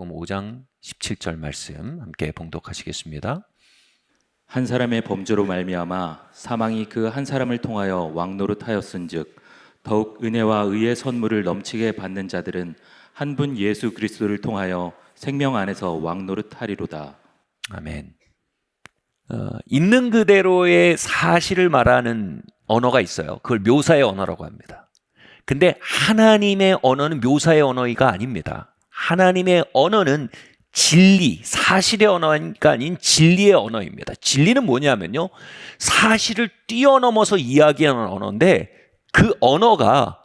마태복음 5장 17절 말씀 함께 봉독하시겠습니다. 한 사람의 범죄로 말미암아 사망이 그 한 사람을 통하여 왕노릇하였은즉 더욱 은혜와 의의 선물을 넘치게 받는 자들은 한 분 예수 그리스도를 통하여 생명 안에서 왕노릇하리로다. 아멘. 있는 그대로의 사실을 말하는 언어가 있어요. 그걸 묘사의 언어라고 합니다. 근데 하나님의 언어는 묘사의 언어가 아닙니다. 하나님의 언어는 진리, 사실의 언어가 아닌 진리의 언어입니다. 진리는 뭐냐면요, 사실을 뛰어넘어서 이야기하는 언어인데 그 언어가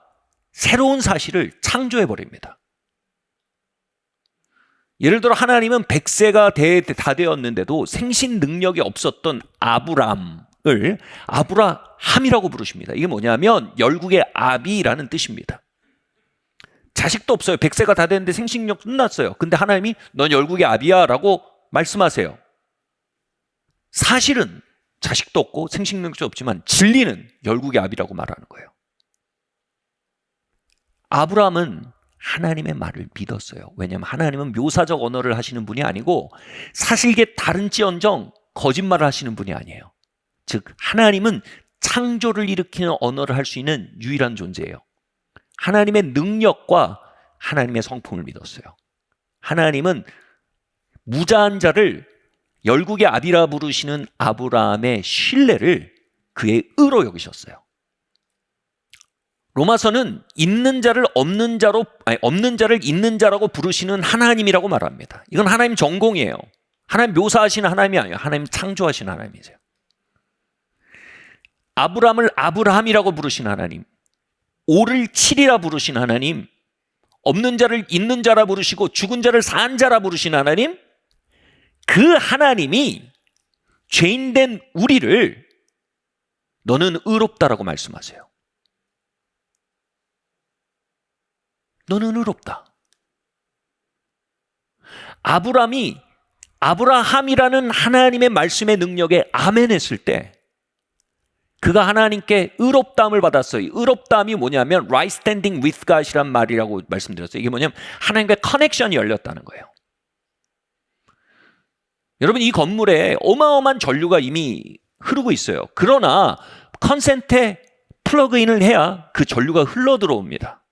새로운 사실을 창조해버립니다. 예를 들어 하나님은 100세가 다 되었는데도 생신 능력이 없었던 아브람을 아브라함이라고 부르십니다. 이게 뭐냐면 열국의 아비라는 뜻입니다. 자식도 없어요. 100세가 다 됐는데 생식력 끝났어요. 근데 하나님이 넌 열국의 아비야 라고 말씀하세요. 사실은 자식도 없고 생식력도 없지만 진리는 열국의 아비라고 말하는 거예요. 아브라함은 하나님의 말을 믿었어요. 왜냐하면 하나님은 묘사적 언어를 하시는 분이 아니고 사실계 다른지언정 거짓말을 하시는 분이 아니에요. 즉 하나님은 창조를 일으키는 언어를 할 수 있는 유일한 존재예요. 하나님의 능력과 하나님의 성품을 믿었어요. 하나님은 무자한 자를 열국의 아비라 부르시는 아브라함의 신뢰를 그의 의로 여기셨어요. 로마서는 없는 자를 있는 자라고 부르시는 하나님이라고 말합니다. 이건 하나님 전공이에요. 하나님 묘사하시는 하나님이 아니에요. 하나님 창조하시는 하나님이세요. 아브라함을 아브라함이라고 부르신 하나님, 오를 칠이라 부르신 하나님, 없는 자를 있는 자라 부르시고 죽은 자를 산 자라 부르신 하나님, 그 하나님이 죄인된 우리를 너는 의롭다라고 말씀하세요. 너는 의롭다. 아브라함이라는 하나님의 말씀의 능력에 아멘 했을 때 그가 하나님께 의롭다함을 받았어요. 의롭다함이 뭐냐면 right standing with God이란 말이라고 말씀드렸어요. 이게 뭐냐면 하나님과의 커넥션이 열렸다는 거예요. 여러분, 이 건물에 어마어마한 전류가 이미 흐르고 있어요. 그러나 컨센트에 플러그인을 해야 그 전류가 흘러 들어옵니다.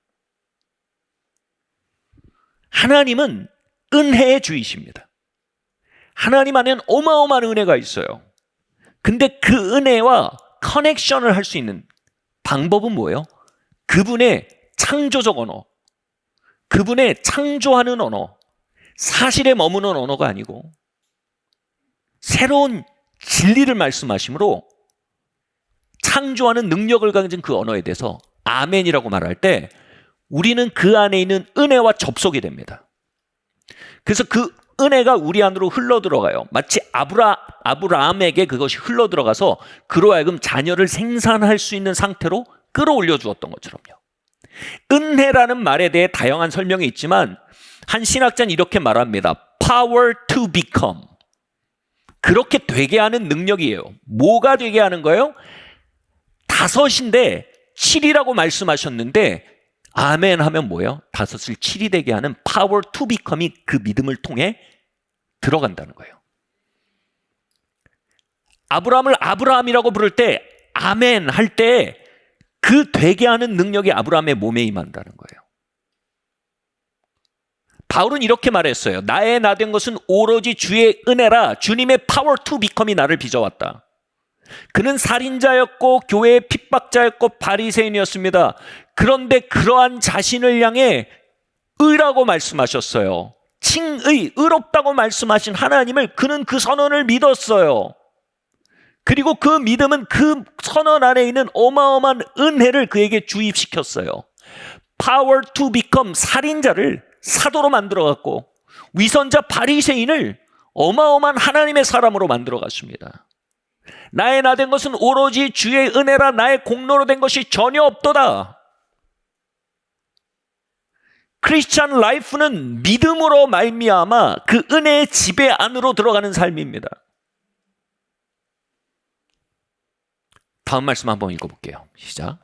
하나님은 은혜의 주이십니다. 하나님 안에는 어마어마한 은혜가 있어요. 근데 그 은혜와 커넥션을 할 수 있는 방법은 뭐예요? 그분의 창조적 언어, 그분의 창조하는 언어, 사실에 머무는 언어가 아니고 새로운 진리를 말씀하심으로 창조하는 능력을 가진 그 언어에 대해서 아멘이라고 말할 때 우리는 그 안에 있는 은혜와 접속이 됩니다. 그래서 그 은혜가 우리 안으로 흘러 들어가요. 마치 아브라함에게 그것이 흘러 들어가서 그로 하여금 자녀를 생산할 수 있는 상태로 끌어올려 주었던 것처럼요. 은혜라는 말에 대해 다양한 설명이 있지만 한 신학자는 이렇게 말합니다. Power to become. 그렇게 되게 하는 능력이에요. 뭐가 되게 하는 거예요? 5인데 7이라고 말씀하셨는데 아멘 하면 뭐예요? 5을 7이 되게 하는 power to become이 그 믿음을 통해 들어간다는 거예요. 아브라함을 아브라함이라고 부를 때 아멘 할 때 그 되게 하는 능력이 아브라함의 몸에 임한다는 거예요. 바울은 이렇게 말했어요. 나의 나 된 것은 오로지 주의 은혜라. 주님의 power to become이 나를 빚어왔다. 그는 살인자였고 교회의 핍박자였고 바리새인이었습니다. 그런데 그러한 자신을 향해 의라고 말씀하셨어요. 칭의, 의롭다고 말씀하신 하나님을 그는 그 선언을 믿었어요. 그리고 그 믿음은 그 선언 안에 있는 어마어마한 은혜를 그에게 주입시켰어요. Power to become, 살인자를 사도로 만들어갔고 위선자 바리새인을 어마어마한 하나님의 사람으로 만들어갔습니다. 나의 나 된 것은 오로지 주의 은혜라. 나의 공로로 된 것이 전혀 없도다. 크리스찬 라이프는 믿음으로 말미암아 그 은혜의 지배 안으로 들어가는 삶입니다. 다음 말씀 한번 읽어볼게요. 시작.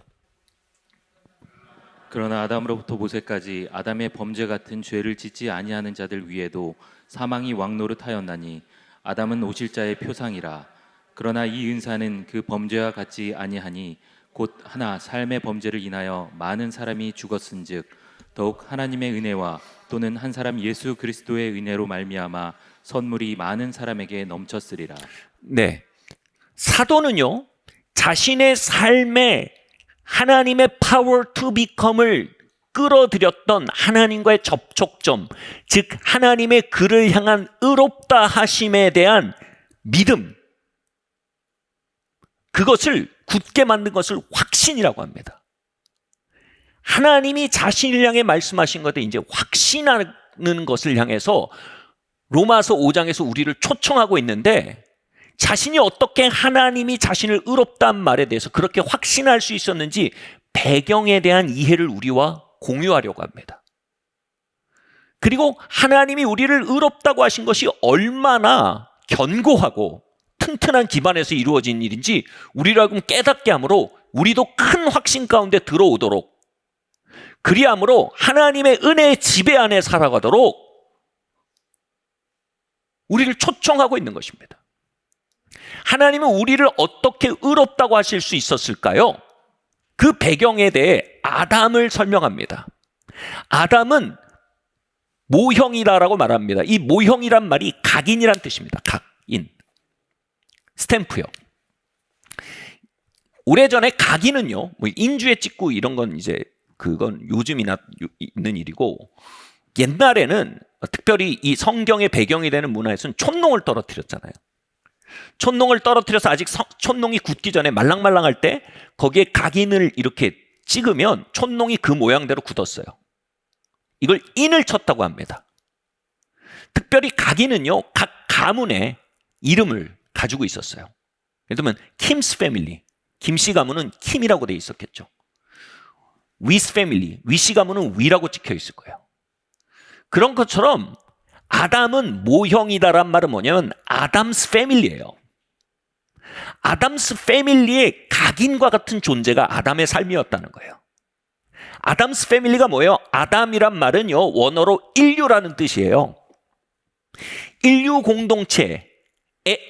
그러나 아담으로부터 모세까지 아담의 범죄 같은 죄를 짓지 아니하는 자들 위에도 사망이 왕노릇하였나니 아담은 오실자의 표상이라. 그러나 이 은사는 그 범죄와 같지 아니하니 곧 하나 삶의 범죄를 인하여 많은 사람이 죽었은즉 더욱 하나님의 은혜와 또는 한 사람 예수 그리스도의 은혜로 말미암아 선물이 많은 사람에게 넘쳤으리라. 네. 사도는요, 자신의 삶에 하나님의 power to become을 끌어들였던 하나님과의 접촉점, 즉 하나님의 그를 향한 의롭다 하심에 대한 믿음, 그것을 굳게 만든 것을 확신이라고 합니다. 하나님이 자신을 향해 말씀하신 것에 이제 확신하는 것을 향해서 로마서 5장에서 우리를 초청하고 있는데, 자신이 어떻게 하나님이 자신을 의롭다는 말에 대해서 그렇게 확신할 수 있었는지 배경에 대한 이해를 우리와 공유하려고 합니다. 그리고 하나님이 우리를 의롭다고 하신 것이 얼마나 견고하고 튼튼한 기반에서 이루어진 일인지 우리를 하여금 깨닫게 하므로 우리도 큰 확신 가운데 들어오도록, 그리함으로 하나님의 은혜의 지배 안에 살아가도록 우리를 초청하고 있는 것입니다. 하나님은 우리를 어떻게 의롭다고 하실 수 있었을까요? 그 배경에 대해 아담을 설명합니다. 아담은 모형이라고 말합니다. 이 모형이란 말이 각인이란 뜻입니다. 각인. 스탬프요. 오래전에 각인은요, 뭐 인주에 찍고 이런 건 이제 그건 요즘이나 있는 일이고, 옛날에는 특별히 이 성경의 배경이 되는 문화에서는 촛농을 떨어뜨렸잖아요. 촛농을 떨어뜨려서 아직 촛농이 굳기 전에 말랑말랑할 때 거기에 각인을 이렇게 찍으면 촛농이 그 모양대로 굳었어요. 이걸 인을 쳤다고 합니다. 특별히 각인은요, 각 가문의 이름을 가지고 있었어요. 예를 들면 킴스 패밀리, 김씨 가문은 킴이라고 돼 있었겠죠. 위스 패밀리, 위씨 가문은 위라고 찍혀 있을 거예요. 그런 것처럼 아담은 모형이다란 말은 뭐냐면 아담스 패밀리예요. 아담스 패밀리의 각인과 같은 존재가 아담의 삶이었다는 거예요. 아담스 패밀리가 뭐예요? 아담이란 말은요, 원어로 인류라는 뜻이에요. 인류 공동체의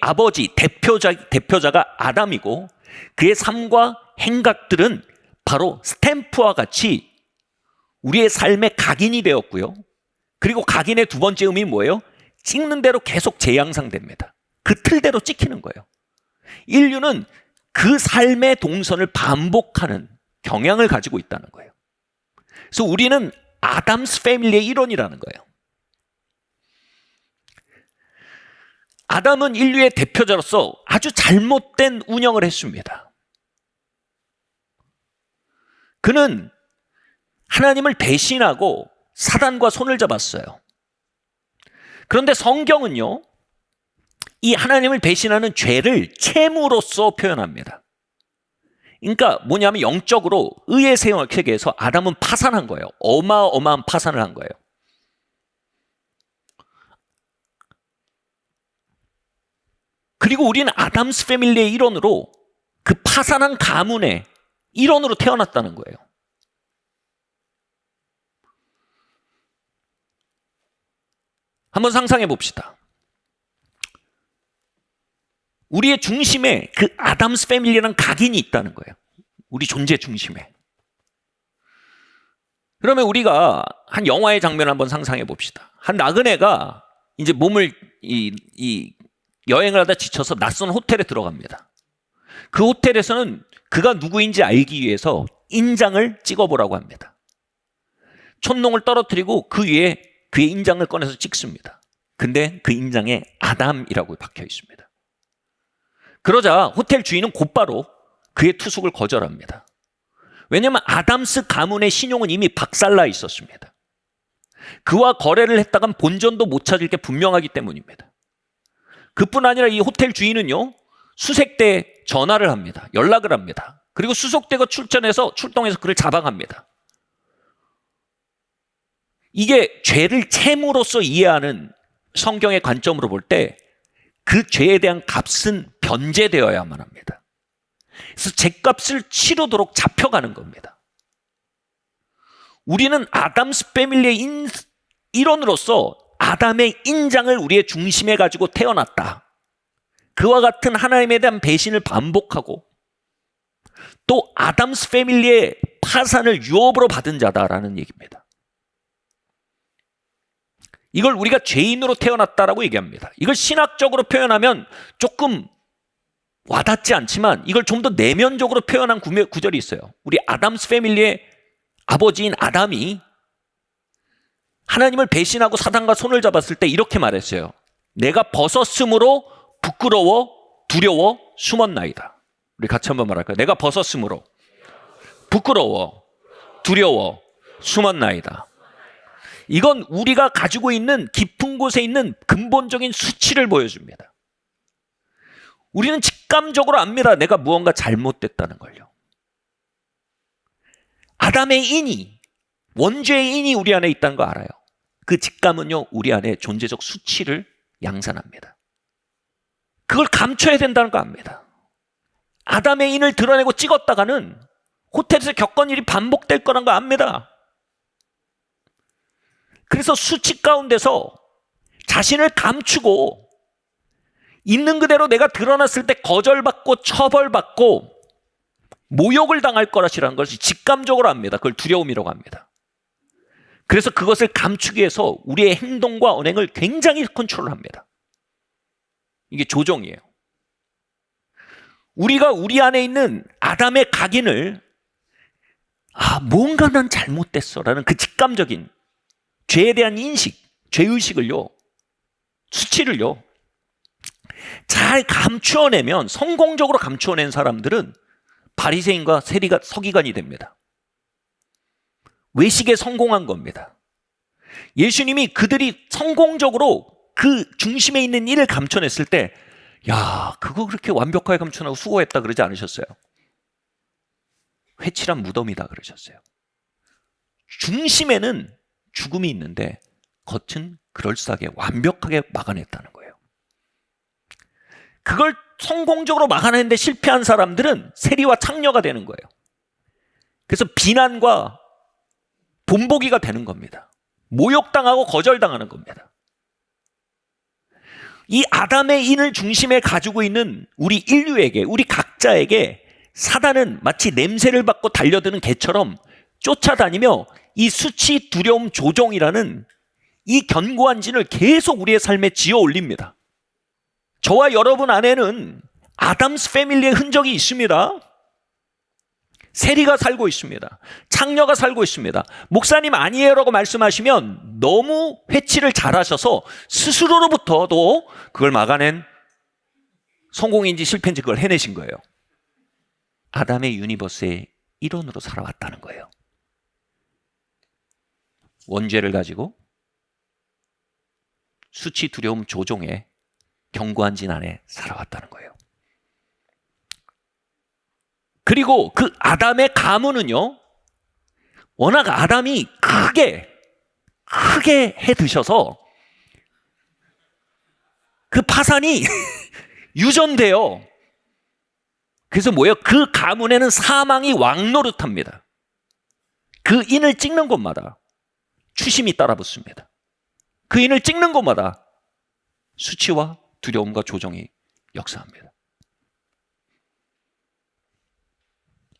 아버지, 대표자가 아담이고, 그의 삶과 행각들은 바로 스탬프와 같이 우리의 삶의 각인이 되었고요. 그리고 각인의 두 번째 의미 뭐예요? 찍는 대로 계속 재양상됩니다. 그 틀대로 찍히는 거예요. 인류는 그 삶의 동선을 반복하는 경향을 가지고 있다는 거예요. 그래서 우리는 아담스 패밀리의 일원이라는 거예요. 아담은 인류의 대표자로서 아주 잘못된 운영을 했습니다. 그는 하나님을 배신하고 사단과 손을 잡았어요. 그런데 성경은요, 이 하나님을 배신하는 죄를 채무로서 표현합니다. 그러니까 뭐냐면 영적으로 의의 세계에서 아담은 파산한 거예요. 어마어마한 파산을 한 거예요. 그리고 우리는 아담스 패밀리의 일원으로 그 파산한 가문의 일원으로 태어났다는 거예요. 한번 상상해 봅시다. 우리의 중심에 그 아담스 패밀리라는 각인이 있다는 거예요. 우리 존재 중심에. 그러면 우리가 한 영화의 장면을 한번 상상해 봅시다. 한 나그네가 이제 몸을 여행을 하다 지쳐서 낯선 호텔에 들어갑니다. 그 호텔에서는 그가 누구인지 알기 위해서 인장을 찍어보라고 합니다. 촛농을 떨어뜨리고 그 위에 그의 인장을 꺼내서 찍습니다. 근데 그 인장에 아담이라고 박혀 있습니다. 그러자 호텔 주인은 곧바로 그의 투숙을 거절합니다. 왜냐하면 아담스 가문의 신용은 이미 박살나 있었습니다. 그와 거래를 했다간 본전도 못 찾을 게 분명하기 때문입니다. 그뿐 아니라 이 호텔 주인은요, 수색대에 전화를 합니다. 연락을 합니다. 그리고 수색대가 출동해서 그를 잡아갑니다. 이게 죄를 채무로서 이해하는 성경의 관점으로 볼 때 그 죄에 대한 값은 변제되어야만 합니다. 그래서 죄값을 치르도록 잡혀가는 겁니다. 우리는 아담스 패밀리의 일원으로서 아담의 인장을 우리의 중심에 가지고 태어났다. 그와 같은 하나님에 대한 배신을 반복하고 또 아담스 패밀리의 파산을 유업으로 받은 자다라는 얘기입니다. 이걸 우리가 죄인으로 태어났다라고 얘기합니다. 이걸 신학적으로 표현하면 조금 와닿지 않지만 이걸 좀 더 내면적으로 표현한 구절이 있어요. 우리 아담스 패밀리의 아버지인 아담이 하나님을 배신하고 사단과 손을 잡았을 때 이렇게 말했어요. 내가 벗었으므로 부끄러워 두려워 숨었나이다. 우리 같이 한번 말할까요? 내가 벗었으므로 부끄러워 두려워 숨었나이다. 이건 우리가 가지고 있는 깊은 곳에 있는 근본적인 수치를 보여줍니다. 우리는 직감적으로 압니다. 내가 무언가 잘못됐다는 걸요. 아담의 인이, 원죄의 인이 우리 안에 있다는 거 알아요. 그 직감은요, 우리 안에 존재적 수치를 양산합니다. 그걸 감춰야 된다는 거 압니다. 아담의 인을 드러내고 찍었다가는 호텔에서 겪은 일이 반복될 거란 거 압니다. 그래서 수치 가운데서 자신을 감추고 있는 그대로 내가 드러났을 때 거절받고 처벌받고 모욕을 당할 거라시라는 것을 직감적으로 압니다. 그걸 두려움이라고 합니다. 그래서 그것을 감추기 위해서 우리의 행동과 언행을 굉장히 컨트롤합니다. 이게 조종이에요. 우리가 우리 안에 있는 아담의 각인을 뭔가 난 잘못됐어라는 그 직감적인 죄에 대한 인식, 죄의식을요, 수치를요, 잘 감추어내면, 성공적으로 감추어낸 사람들은 바리새인과 서기관이 됩니다. 외식에 성공한 겁니다. 예수님이 그들이 성공적으로 그 중심에 있는 일을 감춰냈을 때, 야, 그거 그렇게 완벽하게 감춰내고 수고했다 그러지 않으셨어요? 회칠한 무덤이다 그러셨어요. 중심에는 죽음이 있는데 겉은 그럴싸하게 완벽하게 막아냈다는 거예요. 그걸 성공적으로 막아내는데 실패한 사람들은 세리와 창녀가 되는 거예요. 그래서 비난과 본보기가 되는 겁니다. 모욕당하고 거절당하는 겁니다. 이 아담의 인을 중심에 가지고 있는 우리 인류에게, 우리 각자에게 사단은 마치 냄새를 맡고 달려드는 개처럼 쫓아다니며 이 수치, 두려움, 조종이라는 이 견고한 진을 계속 우리의 삶에 지어 올립니다. 저와 여러분 안에는 아담스 패밀리의 흔적이 있습니다. 세리가 살고 있습니다. 창녀가 살고 있습니다. 목사님 아니에요라고 말씀하시면 너무 회치를 잘하셔서 스스로로부터도 그걸 막아낸, 성공인지 실패인지 그걸 해내신 거예요. 아담의 유니버스의 일원으로 살아왔다는 거예요. 원죄를 가지고 수치, 두려움, 조종에 견고한 진 안에 살아왔다는 거예요. 그리고 그 아담의 가문은요, 워낙 아담이 크게 해 드셔서 그 파산이 유전돼요. 그래서 뭐예요? 그 가문에는 사망이 왕노릇합니다. 그 인을 찍는 곳마다 추심이 따라붙습니다. 그 인을 찍는 곳마다 수치와 두려움과 조종이 역사합니다.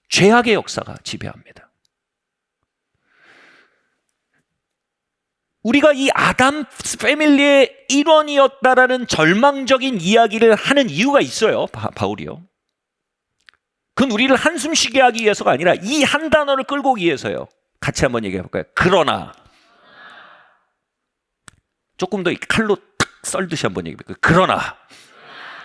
죄악의 역사가 지배합니다. 우리가 이 아담 패밀리의 일원이었다라는 절망적인 이야기를 하는 이유가 있어요. 바울이요. 그건 우리를 한숨 쉬게 하기 위해서가 아니라 이 한 단어를 끌고 오기 위해서요. 같이 한번 얘기해 볼까요? 그러나. 조금 더 칼로 탁 썰듯이 한번 얘기해 볼까요? 그러나.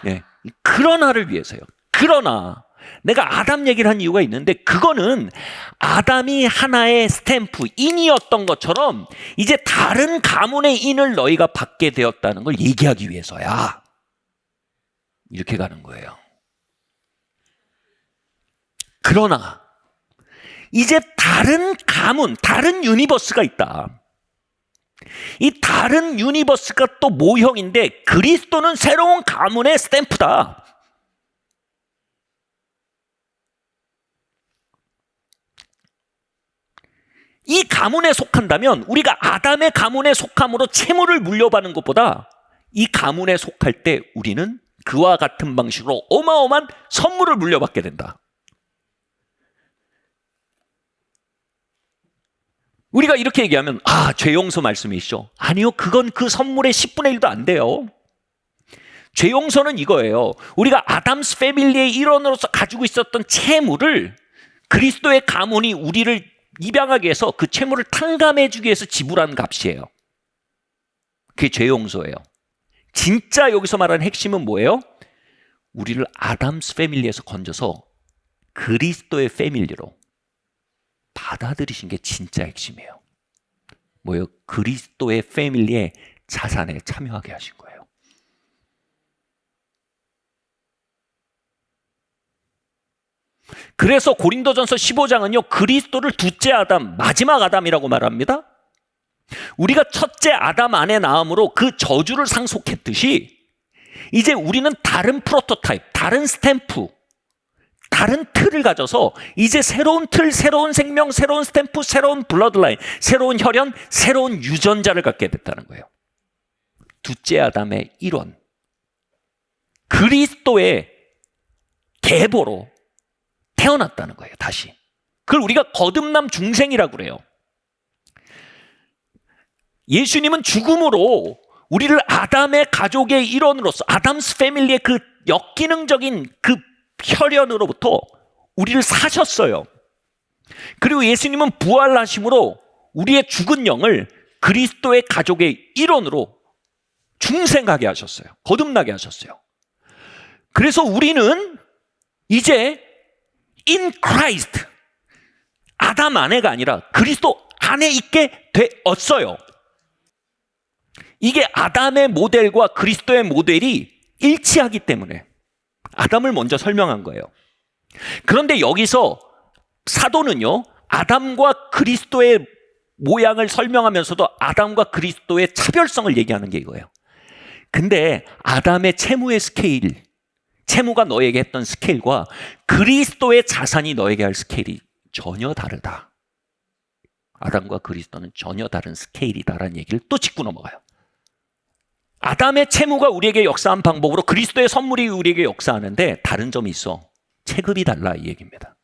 네. 그러나를 위해서요. 그러나 내가 아담 얘기를 한 이유가 있는데, 그거는 아담이 하나의 스탬프, 인이었던 것처럼 이제 다른 가문의 인을 너희가 받게 되었다는 걸 얘기하기 위해서야. 이렇게 가는 거예요. 그러나 이제 다른 가문, 다른 유니버스가 있다. 이 다른 유니버스가 또 모형인데 그리스도는 새로운 가문의 스탬프다. 이 가문에 속한다면 우리가 아담의 가문에 속함으로 채무를 물려받는 것보다 이 가문에 속할 때 우리는 그와 같은 방식으로 어마어마한 선물을 물려받게 된다. 우리가 이렇게 얘기하면 죄 용서 말씀이시죠? 아니요, 그건 그 선물의 10분의 1도 안 돼요. 죄 용서는 이거예요. 우리가 아담스 패밀리의 일원으로서 가지고 있었던 채무를 그리스도의 가문이 우리를 입양하기 위해서 그 채무를 탕감해 주기 위해서 지불한 값이에요. 그게 죄 용서예요. 진짜 여기서 말하는 핵심은 뭐예요? 우리를 아담스 패밀리에서 건져서 그리스도의 패밀리로 받아들이신 게 진짜 핵심이에요. 뭐예요? 그리스도의 패밀리의 자산에 참여하게 하신 거예요. 그래서 고린도전서 15장은요, 그리스도를 둘째 아담, 마지막 아담이라고 말합니다. 우리가 첫째 아담 안에 나옴으로 그 저주를 상속했듯이 이제 우리는 다른 프로토타입, 다른 스탬프, 다른 틀을 가져서 이제 새로운 틀, 새로운 생명, 새로운 스탬프, 새로운 블러드라인, 새로운 혈연, 새로운 유전자를 갖게 됐다는 거예요. 둘째 아담의 일원, 그리스도의 계보로 태어났다는 거예요. 다시. 그걸 우리가 거듭남 중생이라고 그래요. 예수님은 죽음으로 우리를 아담의 가족의 일원으로서 아담스 패밀리의 그 역기능적인 그 혈연으로부터 우리를 사셨어요. 그리고 예수님은 부활하심으로 우리의 죽은 영을 그리스도의 가족의 일원으로 중생하게 하셨어요. 거듭나게 하셨어요. 그래서 우리는 이제 in Christ, 아담 안에가 아니라 그리스도 안에 있게 되었어요. 이게 아담의 모델과 그리스도의 모델이 일치하기 때문에 아담을 먼저 설명한 거예요. 그런데 여기서 사도는요, 아담과 그리스도의 모양을 설명하면서도 아담과 그리스도의 차별성을 얘기하는 게 이거예요. 근데 아담의 채무의 스케일, 채무가 너에게 했던 스케일과 그리스도의 자산이 너에게 할 스케일이 전혀 다르다. 아담과 그리스도는 전혀 다른 스케일이다라는 얘기를 또 짚고 넘어가요. 아담의 채무가 우리에게 역사한 방법으로 그리스도의 선물이 우리에게 역사하는데 다른 점이 있어. 체급이 달라, 이 얘기입니다.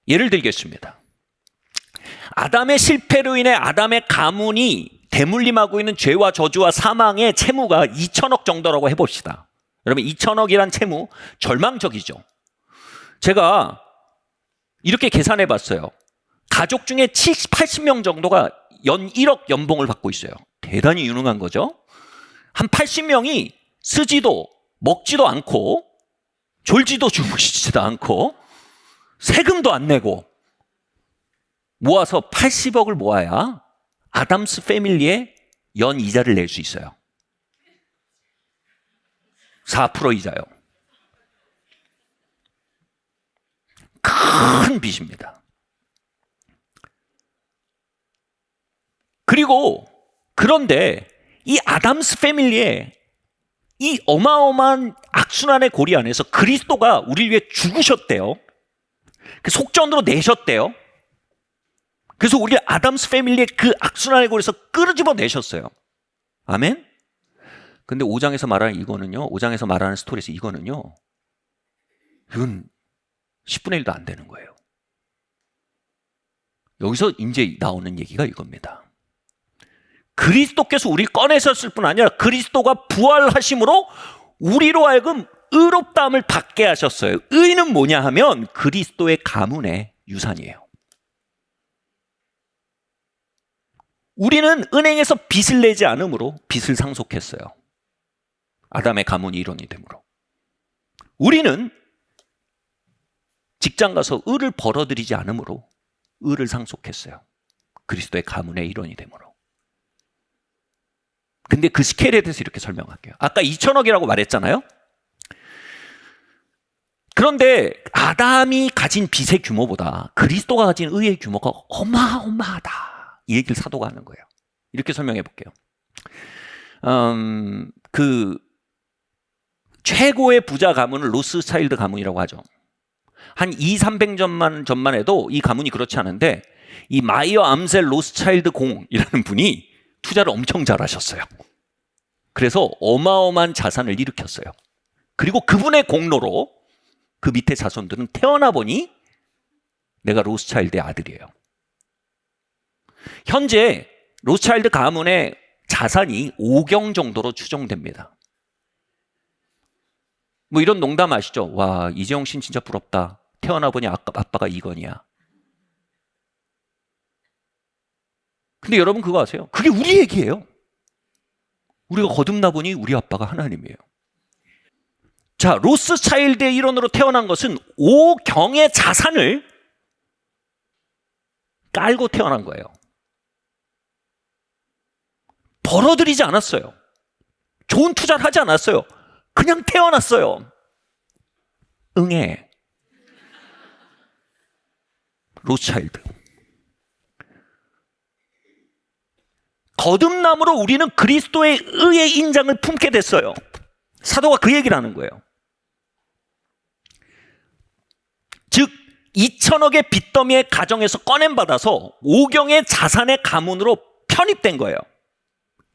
예를 들겠습니다. 아담의 실패로 인해 아담의 가문이 대물림하고 있는 죄와 저주와 사망의 채무가 2천억 정도라고 해봅시다. 여러분, 2천억이란 채무 절망적이죠. 제가 이렇게 계산해 봤어요. 가족 중에 70, 80명 정도가 연 1억 연봉을 받고 있어요. 대단히 유능한 거죠. 한 80명이 쓰지도 먹지도 않고 졸지도 주무시지도 않고 세금도 안 내고 모아서 80억을 모아야 아담스 패밀리의 연 이자를 낼 수 있어요. 4% 이자요. 큰 빚입니다. 그리고 그런데 이 아담스 패밀리의 이 어마어마한 악순환의 고리 안에서 그리스도가 우리를 위해 죽으셨대요. 그 속전으로 내셨대요. 그래서 우리 아담스 패밀리의 그 악순환의 고리에서 끌어집어 내셨어요. 아멘? 근데 5장에서 말하는 이거는요, 5장에서 말하는 스토리에서 이거는요, 이건 10분의 1도 안 되는 거예요. 여기서 이제 나오는 얘기가 이겁니다. 그리스도께서 우리를 꺼내셨을 뿐 아니라 그리스도가 부활하심으로 우리로 하여금 의롭다함을 받게 하셨어요. 의는 뭐냐 하면 그리스도의 가문의 유산이에요. 우리는 은행에서 빚을 내지 않으므로 빚을 상속했어요. 아담의 가문이 일원이 되므로. 우리는 직장 가서 을을 벌어들이지 않으므로 을을 상속했어요. 그리스도의 가문의 일원이 되므로. 근데 그 스케일에 대해서 이렇게 설명할게요. 아까 2천억이라고 말했잖아요. 그런데 아담이 가진 빚의 규모보다 그리스도가 가진 의의 규모가 어마어마하다. 이 얘기를 사도가 하는 거예요. 이렇게 설명해 볼게요. 그 최고의 부자 가문을 로스차일드 가문이라고 하죠. 한 200~300년만 전만 해도 이 가문이 그렇지 않은데 이 마이어 암셀 로스차일드 공이라는 분이 투자를 엄청 잘하셨어요. 그래서 어마어마한 자산을 일으켰어요. 그리고 그분의 공로로 그 밑에 자손들은 태어나 보니 내가 로스차일드의 아들이에요. 현재 로스차일드 가문의 자산이 5경 정도로 추정됩니다. 뭐 이런 농담 아시죠? 와, 이재용 씨는 진짜 부럽다. 태어나 보니 아빠가 이건이야. 근데 여러분 그거 아세요? 그게 우리 얘기예요. 우리가 거듭나 보니 우리 아빠가 하나님이에요. 자, 로스차일드의 일원으로 태어난 것은 5경의 자산을 깔고 태어난 거예요. 벌어들이지 않았어요. 좋은 투자를 하지 않았어요. 그냥 태어났어요. 응애. 로스차일드. 거듭남으로 우리는 그리스도의 의의 인장을 품게 됐어요. 사도가 그 얘기를 하는 거예요. 즉 2천억의 빚더미의 가정에서 꺼냄받아서 5경의 자산의 가문으로 편입된 거예요.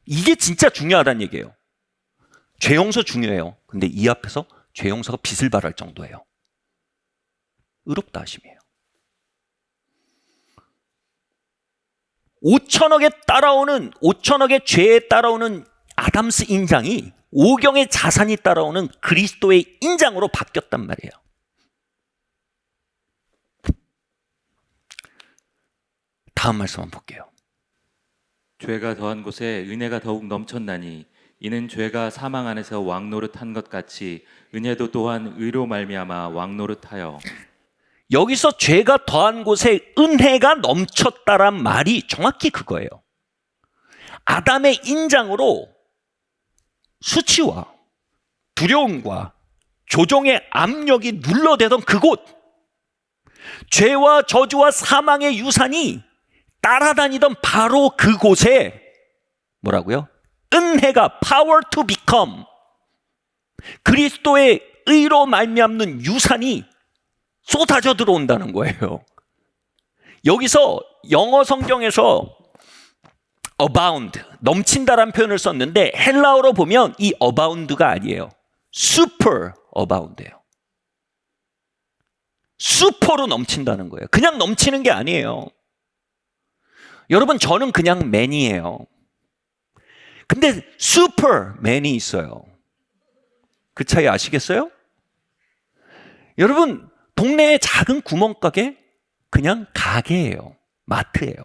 이게 진짜 중요하다는 얘기예요. 죄 용서 중요해요. 근데 이 앞에서 죄 용서가 빚을 발할 정도예요. 의롭다 하심이에요. 5천억의 죄에 따라오는 아담스 인장이 5경의 자산이 따라오는 그리스도의 인장으로 바뀌었단 말이에요. 다음 말씀 한번 볼게요. 죄가 더한 곳에 은혜가 더욱 넘쳤나니 이는 죄가 사망 안에서 왕노릇한 것 같이 은혜도 또한 의로 말미암아 왕노릇하여. 여기서 죄가 더한 곳에 은혜가 넘쳤다란 말이 정확히 그거예요. 아담의 인장으로 수치와 두려움과 조종의 압력이 눌러대던 그곳, 죄와 저주와 사망의 유산이 따라다니던 바로 그곳에 뭐라고요? 은혜가 power to become, 그리스도의 의로 말미암는 유산이 쏟아져 들어온다는 거예요. 여기서 영어 성경에서 abound, 넘친다라는 표현을 썼는데 헬라어로 보면 이 abound가 아니에요. super abound예요. 슈퍼로 넘친다는 거예요. 그냥 넘치는 게 아니에요. 여러분, 저는 그냥 맨이에요. 근데 슈퍼맨이 있어요. 그 차이 아시겠어요? 여러분, 동네의 작은 구멍가게 그냥 가게예요. 마트예요.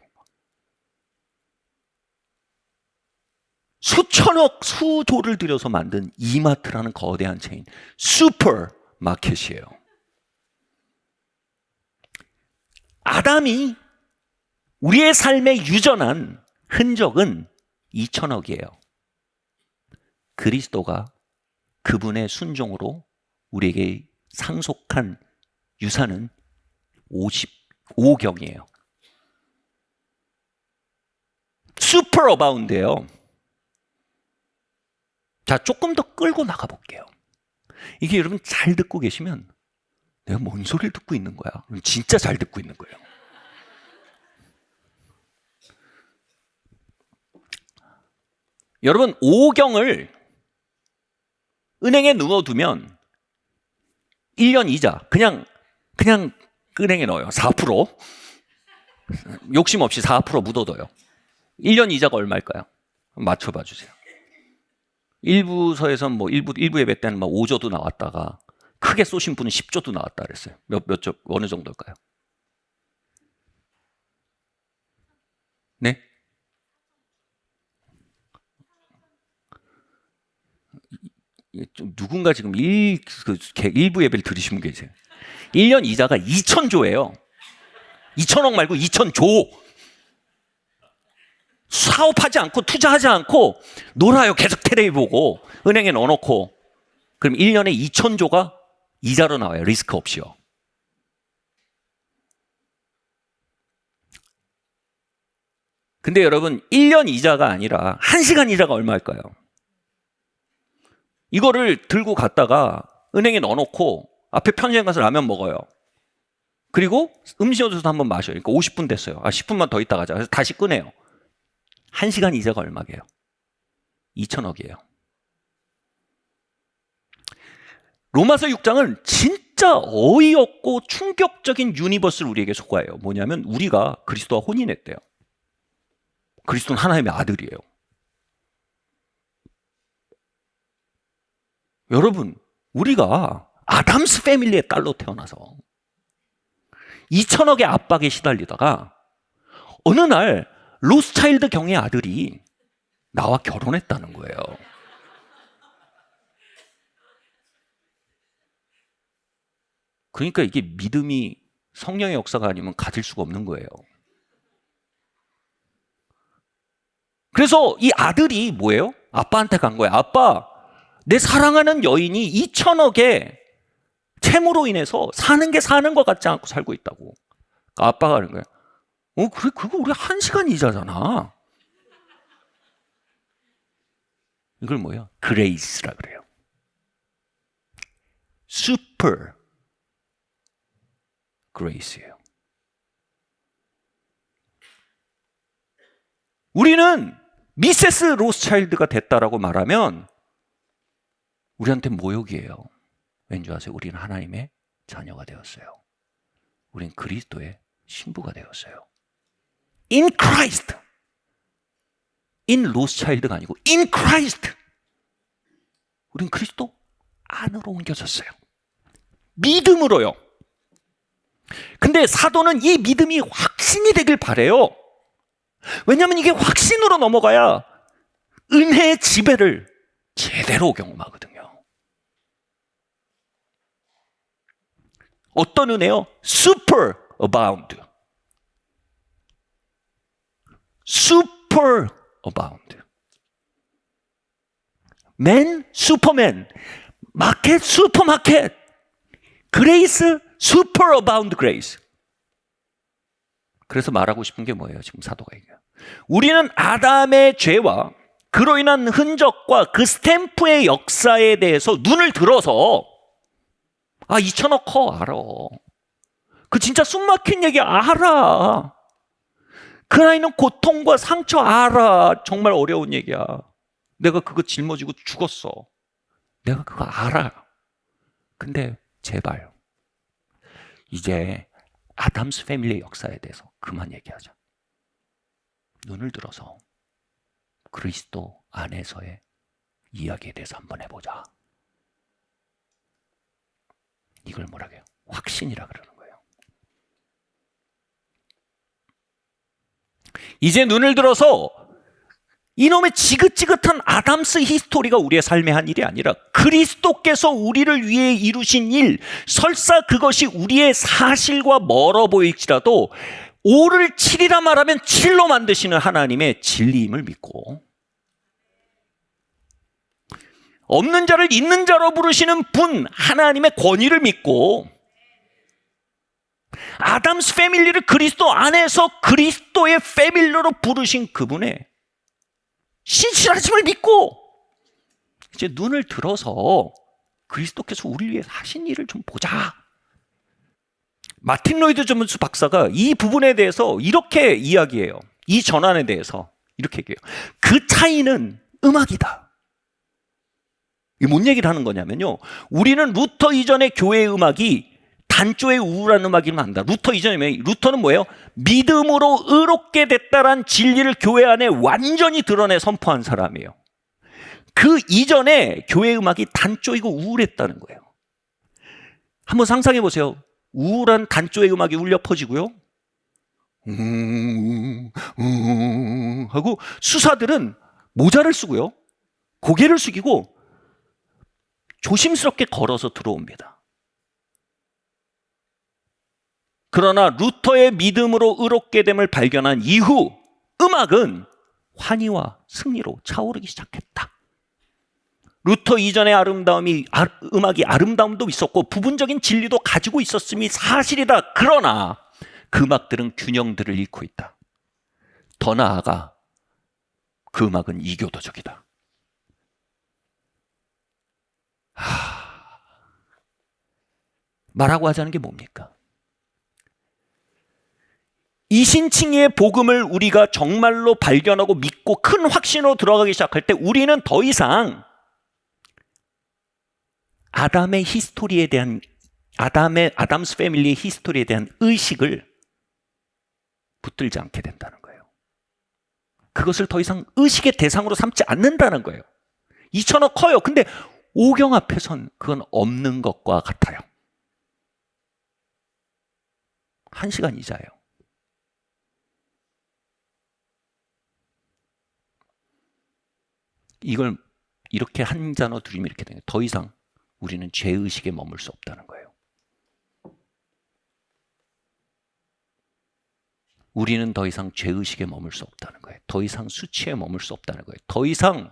수천억, 수조를 들여서 만든 이마트라는 거대한 체인, 슈퍼마켓이에요. 아담이 우리의 삶에 유전한 흔적은 2천억이에요. 그리스도가 그분의 순종으로 우리에게 상속한 유산은 55경이에요. 슈퍼 어바운드예요. 자, 조금 더 끌고 나가 볼게요. 이게 여러분 잘 듣고 계시면 내가 뭔 소리를 듣고 있는 거야? 진짜 잘 듣고 있는 거예요. 여러분, 5경을 은행에 넣어두면 1년 이자 그냥 은행에 넣어요. 4%. 욕심 없이 4% 묻어둬요. 1년 이자가 얼마일까요? 맞춰봐 주세요. 일부서에선 뭐 일부 예배 때는 막 5조도 나왔다가 크게 쏘신 분은 10조도 나왔다 그랬어요. 몇 조, 어느 정도일까요? 네? 좀 누군가 지금 일부 예배를 들으신 분 계세요. 1년 이자가 2,000조예요. 2천억 말고 2,000조. 사업하지 않고 투자하지 않고 놀아요. 계속 텔레비 보고 은행에 넣어놓고. 그럼 1년에 2,000조가 이자로 나와요. 리스크 없이요. 근데 여러분, 1년 이자가 아니라 1시간 이자가 얼마일까요? 이거를 들고 갔다가 은행에 넣어놓고 앞에 편의점 가서 라면 먹어요. 그리고 음료수도 한번 마셔요. 그러니까 50분 됐어요. 10분만 더 있다 가자. 그래서 다시 끄네요. 1시간 이자가 얼마게요? 2천억이에요. 로마서 6장은 진짜 어이없고 충격적인 유니버스를 우리에게 소개해요. 뭐냐면 우리가 그리스도와 혼인했대요. 그리스도는 하나님의 아들이에요. 여러분, 우리가 아담스 패밀리의 딸로 태어나서 2천억의 압박에 시달리다가 어느 날 로스차일드 경의 아들이 나와 결혼했다는 거예요. 그러니까 이게 믿음이 성령의 역사가 아니면 가질 수가 없는 거예요. 그래서 이 아들이 뭐예요? 아빠한테 간 거예요. 아빠, 내 사랑하는 여인이 2천억의 채무로 인해서 사는 게 사는 것 같지 않고 살고 있다고. 그러니까 아빠가 하는 거예요. 그래, 그거 우리 1시간 이자잖아. 이걸 뭐예요? 그레이스라 그래요. 슈퍼 그레이스예요. 우리는 미세스 로스차일드가 됐다라고 말하면 우리한테 모욕이에요. 왠지 아세요? 우리는 하나님의 자녀가 되었어요. 우린 그리스도의 신부가 되었어요. In Christ. In 로스차일드가 아니고 In Christ. 우린 그리스도 안으로 옮겨졌어요. 믿음으로요. 근데 사도는 이 믿음이 확신이 되길 바래요. 왜냐하면 이게 확신으로 넘어가야 은혜의 지배를 제대로 경험하거든요. 어떤 은혜요? Super abound. Super abound. Man, 슈퍼맨. 마켓, 슈퍼마켓. 그레이스, super abound grace. 그래서 말하고 싶은 게 뭐예요? 지금 사도가 얘기해요. 우리는 아담의 죄와 그로 인한 흔적과 그 스탬프의 역사에 대해서 눈을 들어서 2천억 커 알아. 그 진짜 숨막힌 얘기 알아. 그 나이는 고통과 상처 알아. 정말 어려운 얘기야. 내가 그거 짊어지고 죽었어. 내가 그거 알아. 근데 제발 이제 아담스 패밀리의 역사에 대해서 그만 얘기하자. 눈을 들어서 그리스도 안에서의 이야기에 대해서 한번 해보자. 이걸 뭐라고 해요? 확신이라 그러는 거예요. 이제 눈을 들어서 이놈의 지긋지긋한 아담스 히스토리가 우리의 삶의 한 일이 아니라 그리스도께서 우리를 위해 이루신 일, 설사 그것이 우리의 사실과 멀어 보일지라도 5를 7이라 말하면 7로 만드시는 하나님의 진리임을 믿고 없는 자를 있는 자로 부르시는 분 하나님의 권위를 믿고 아담스 패밀리를 그리스도 안에서 그리스도의 패밀리로 부르신 그분의 신실하심을 믿고 이제 눈을 들어서 그리스도께서 우리 위해 하신 일을 좀 보자. 마틴 로이드 존스 박사가 이 부분에 대해서 이렇게 이야기해요. 이 전환에 대해서 이렇게 얘기해요. 그 차이는 음악이다. 이게 뭔 얘기를 하는 거냐면요. 우리는 루터 이전의 교회의 음악이 단조의 우울한 음악이면 안다. 루터 이전에 루터는 뭐예요? 믿음으로 의롭게 됐다란 진리를 교회 안에 완전히 드러내 선포한 사람이에요. 그 이전에 교회 음악이 단조이고 우울했다는 거예요. 한번 상상해 보세요. 우울한 단조의 음악이 울려 퍼지고요. 하고 수사들은 모자를 쓰고요. 고개를 숙이고 조심스럽게 걸어서 들어옵니다. 그러나 루터의 믿음으로 의롭게 됨을 발견한 이후 음악은 환희와 승리로 차오르기 시작했다. 루터 이전의 음악이 아름다움도 있었고 부분적인 진리도 가지고 있었음이 사실이다. 그러나 그 음악들은 균형들을 잃고 있다. 더 나아가 그 음악은 이교도적이다. 말하고 하자는 게 뭡니까? 이신칭의 복음을 우리가 정말로 발견하고 믿고 큰 확신으로 들어가기 시작할 때 우리는 더 이상 아담의 히스토리에 대한 아담스 패밀리의 히스토리에 대한 의식을 붙들지 않게 된다는 거예요. 그것을 더 이상 의식의 대상으로 삼지 않는다는 거예요. 2천억 커요. 근데 오경 앞에선 그건 없는 것과 같아요. 1시간 이자예요. 이걸 이렇게 한 잔어 들이면 이렇게 되는 거예요. 더 이상 우리는 죄의식에 머물 수 없다는 거예요. 우리는 더 이상 죄의식에 머물 수 없다는 거예요. 더 이상 수치에 머물 수 없다는 거예요. 더 이상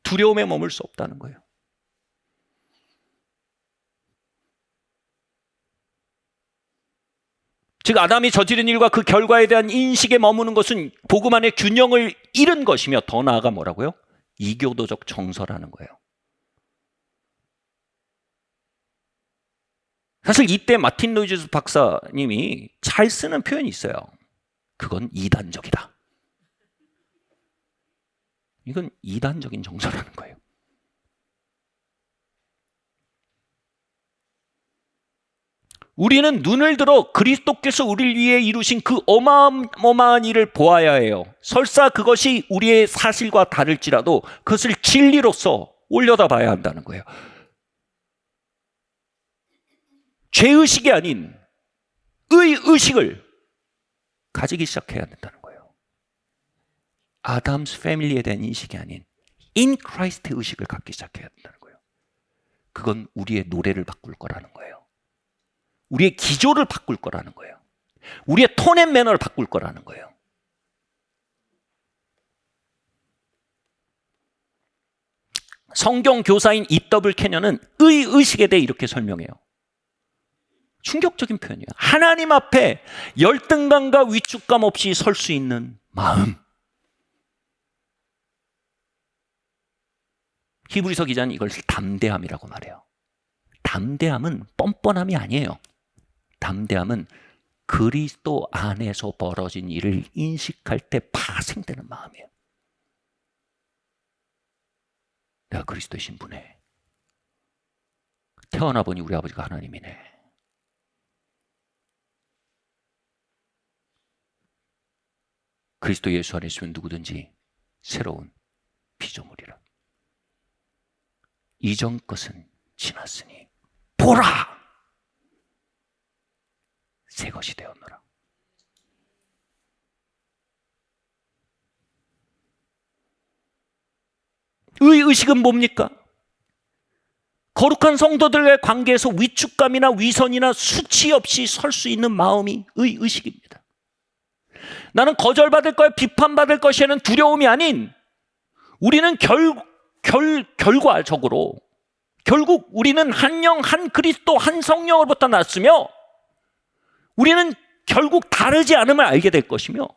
두려움에 머물 수 없다는 거예요. 즉 아담이 저지른 일과 그 결과에 대한 인식에 머무는 것은 복음 안의 균형을 잃은 것이며 더 나아가 뭐라고요? 이교도적 정서라는 거예요. 사실 이때 마틴 로이즈 박사님이 잘 쓰는 표현이 있어요. 그건 이단적이다. 이건 이단적인 정서라는 거예요. 우리는 눈을 들어 그리스도께서 우리를 위해 이루신 그 어마어마한 일을 보아야 해요. 설사 그것이 우리의 사실과 다를지라도 그것을 진리로서 올려다봐야 한다는 거예요. 죄의식이 아닌 의식을 가지기 시작해야 된다는 거예요. 아담스 패밀리에 대한 인식이 아닌 in Christ의 의식을 갖기 시작해야 된다는 거예요. 그건 우리의 노래를 바꿀 거라는 거예요. 우리의 기조를 바꿀 거라는 거예요. 우리의 톤 앤 매너를 바꿀 거라는 거예요. 성경 교사인 E.W. 캐년은 의식에 대해 이렇게 설명해요. 충격적인 표현이에요. 하나님 앞에 열등감과 위축감 없이 설 수 있는 마음. 히브리서 기자는 이걸 담대함이라고 말해요. 담대함은 뻔뻔함이 아니에요. 담대함은 그리스도 안에서 벌어진 일을 인식할 때 파생되는 마음이에요. 내가 그리스도의 신분에 태어나 보니 우리 아버지가 하나님이네. 그리스도 예수 안에 있으면 누구든지 새로운 피조물이라. 이전 것은 지났으니 보라! 새 것이 되었노라. 의식은 뭡니까? 거룩한 성도들과의 관계에서 위축감이나 위선이나 수치 없이 설 수 있는 마음이 의식입니다. 나는 거절받을 거야, 비판받을 것이라는 두려움이 아닌 우리는 결과적으로 결국 우리는 한 영, 한 그리스도, 한 성령으로부터 났으며 우리는 결국 다르지 않음을 알게 될 것이며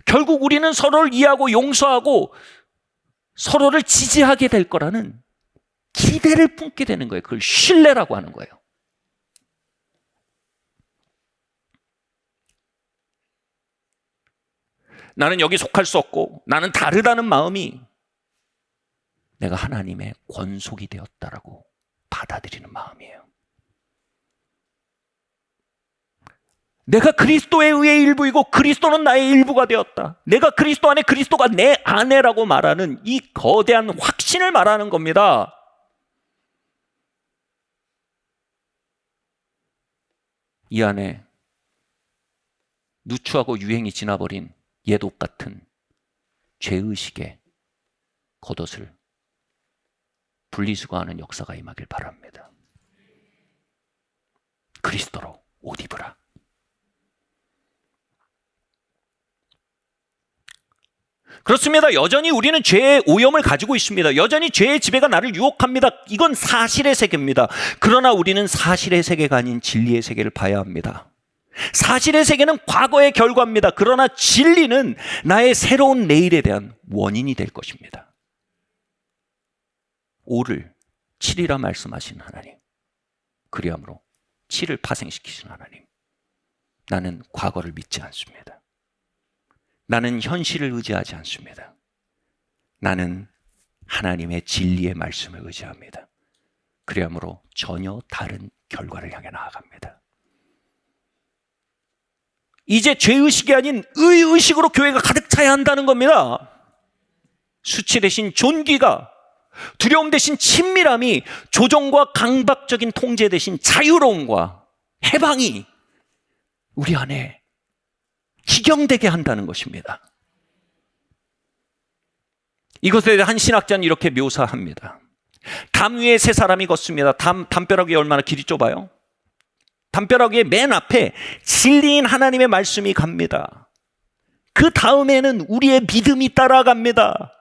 결국 우리는 서로를 이해하고 용서하고 서로를 지지하게 될 거라는 기대를 품게 되는 거예요. 그걸 신뢰라고 하는 거예요. 나는 여기 속할 수 없고 나는 다르다는 마음이 내가 하나님의 권속이 되었다라고 받아들이는 마음이에요. 내가 그리스도에 의해 일부이고 그리스도는 나의 일부가 되었다. 내가 그리스도 안에 그리스도가 내 아내라고 말하는 이 거대한 확신을 말하는 겁니다. 이 안에 누추하고 유행이 지나버린 예독 같은 죄의식의 겉옷을 분리수거하는 역사가 임하길 바랍니다. 그리스도로 옷 입으라. 그렇습니다. 여전히 우리는 죄의 오염을 가지고 있습니다. 여전히 죄의 지배가 나를 유혹합니다. 이건 사실의 세계입니다. 그러나 우리는 사실의 세계가 아닌 진리의 세계를 봐야 합니다. 사실의 세계는 과거의 결과입니다. 그러나 진리는 나의 새로운 내일에 대한 원인이 될 것입니다. 5를 7이라 말씀하신 하나님, 그리함으로 7을 파생시키신 하나님, 나는 과거를 믿지 않습니다. 나는 현실을 의지하지 않습니다. 나는 하나님의 진리의 말씀을 의지합니다. 그러므로 전혀 다른 결과를 향해 나아갑니다. 이제 죄의식이 아닌 의의식으로 교회가 가득 차야 한다는 겁니다. 수치 대신 존귀가, 두려움 대신 친밀함이, 조정과 강박적인 통제 대신 자유로움과 해방이 우리 안에 기경되게 한다는 것입니다. 이것에 대해 한 신학자는 이렇게 묘사합니다. 담 위에 세 사람이 걷습니다. 담벼락 위에 얼마나 길이 좁아요? 담벼락 위에 맨 앞에 진리인 하나님의 말씀이 갑니다. 그 다음에는 우리의 믿음이 따라갑니다.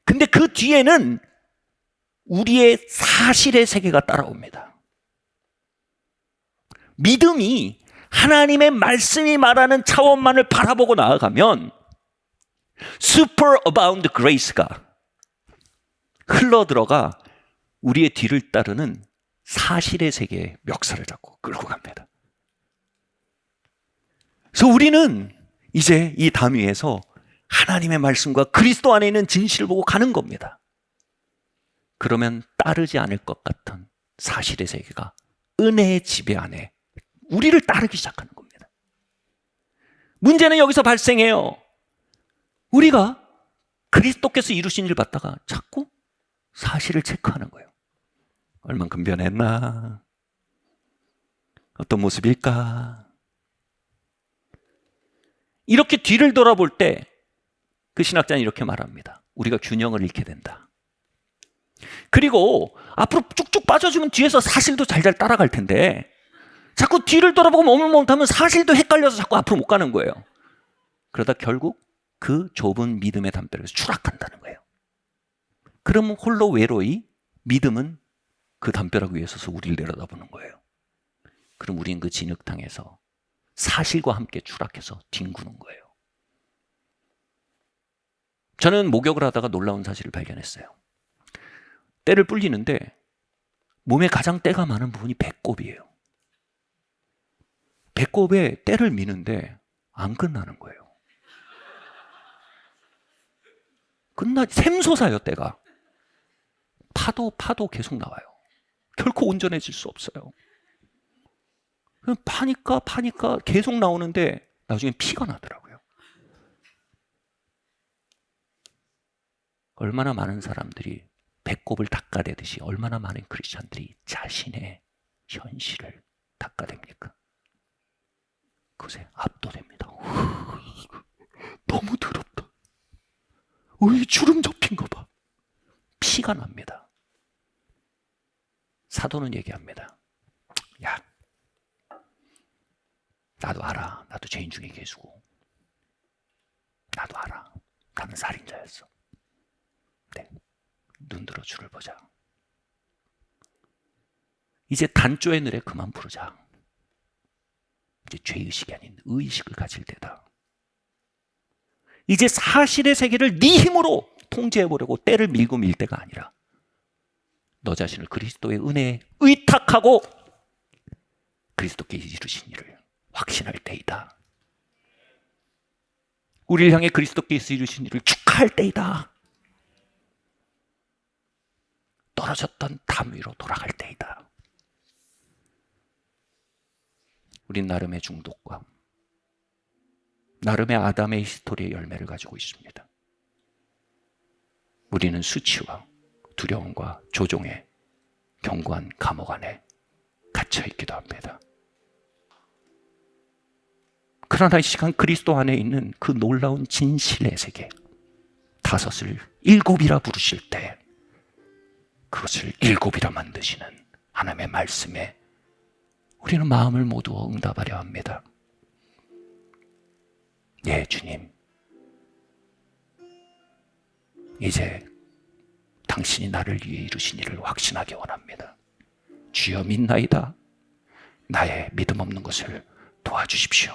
근데 그 뒤에는 우리의 사실의 세계가 따라옵니다. 믿음이 하나님의 말씀이 말하는 차원만을 바라보고 나아가면 superabound grace가 흘러들어가 우리의 뒤를 따르는 사실의 세계의 멱살을 잡고 끌고 갑니다. 그래서 우리는 이제 이 담 위에서 하나님의 말씀과 그리스도 안에 있는 진실을 보고 가는 겁니다. 그러면 따르지 않을 것 같은 사실의 세계가 은혜의 지배 안에 우리를 따르기 시작하는 겁니다. 문제는 여기서 발생해요. 우리가 그리스도께서 이루신 일을 받다가 자꾸 사실을 체크하는 거예요. 얼만큼 변했나? 어떤 모습일까? 이렇게 뒤를 돌아볼 때 그 신학자는 이렇게 말합니다. 우리가 균형을 잃게 된다. 그리고 앞으로 쭉쭉 빠져주면 뒤에서 사실도 잘잘 따라갈 텐데 자꾸 뒤를 돌아보고 머뭇머뭇하면 사실도 헷갈려서 자꾸 앞으로 못 가는 거예요. 그러다 결국 그 좁은 믿음의 담벼락에서 추락한다는 거예요. 그러면 홀로 외로이 믿음은 그 담벼락 위에 서서 우리를 내려다보는 거예요. 그럼 우리는 그 진흙탕에서 사실과 함께 추락해서 뒹구는 거예요. 저는 목욕을 하다가 놀라운 사실을 발견했어요. 때를 불리는데 몸에 가장 때가 많은 부분이 배꼽이에요. 배꼽에 때를 미는데 안 끝나는 거예요. 샘솟아요, 때가. 파도 계속 나와요. 결코 온전해질 수 없어요. 파니까 계속 나오는데 나중에 피가 나더라고요. 얼마나 많은 사람들이 배꼽을 닦아대듯이 얼마나 많은 크리스찬들이 자신의 현실을 닦아댑니까? 그것에 압도됩니다. 너무 더럽다. 주름 접힌 거 봐. 피가 납니다. 사도는 얘기합니다. 야, 나도 알아. 나도 죄인 중에 괴수고. 나도 알아. 나는 살인자였어. 네, 눈 들어 주를 보자. 이제 단조의 노래 그만 부르자. 이제 죄의식이 아닌 의의식을 가질 때다. 이제 사실의 세계를 네 힘으로 통제해보려고 때를 밀고 밀 때가 아니라 너 자신을 그리스도의 은혜에 의탁하고 그리스도께 이루신 일을 확신할 때이다. 우리를 향해 그리스도께서 이루신 일을 축하할 때이다. 떨어졌던 담 위로 돌아갈 때이다. 우린 나름의 중독과 나름의 아담의 히스토리의 열매를 가지고 있습니다. 우리는 수치와 두려움과 조종의 견고한 감옥 안에 갇혀 있기도 합니다. 그러나 이 시간 그리스도 안에 있는 그 놀라운 진실의 세계, 5을 7이라 부르실 때 그것을 7이라 만드시는 하나님의 말씀에 우리는 마음을 모두어 응답하려 합니다. 예, 주님. 이제 당신이 나를 위해 이루신 일을 확신하기 원합니다. 주여 믿나이다. 나의 믿음 없는 것을 도와주십시오.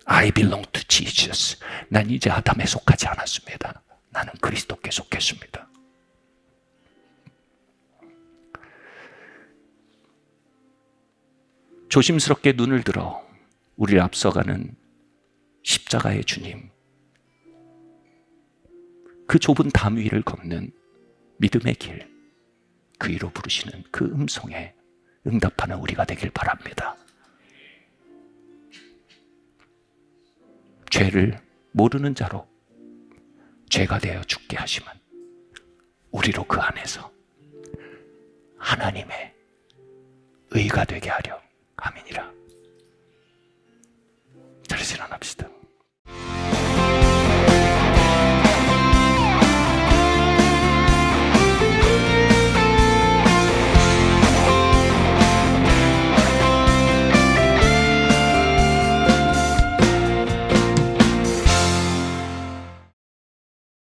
I belong to Jesus. 난 이제 아담에 속하지 않았습니다. 나는 그리스도께 속했습니다. 조심스럽게 눈을 들어 우리를 앞서가는 십자가의 주님, 그 좁은 담 위를 걷는 믿음의 길, 그 위로 부르시는 그 음성에 응답하는 우리가 되길 바랍니다. 죄를 모르는 자로 죄가 되어 죽게 하시면 우리로 그 안에서 하나님의 의가 되게 하려 함이니라. 자리에서 일어납시다.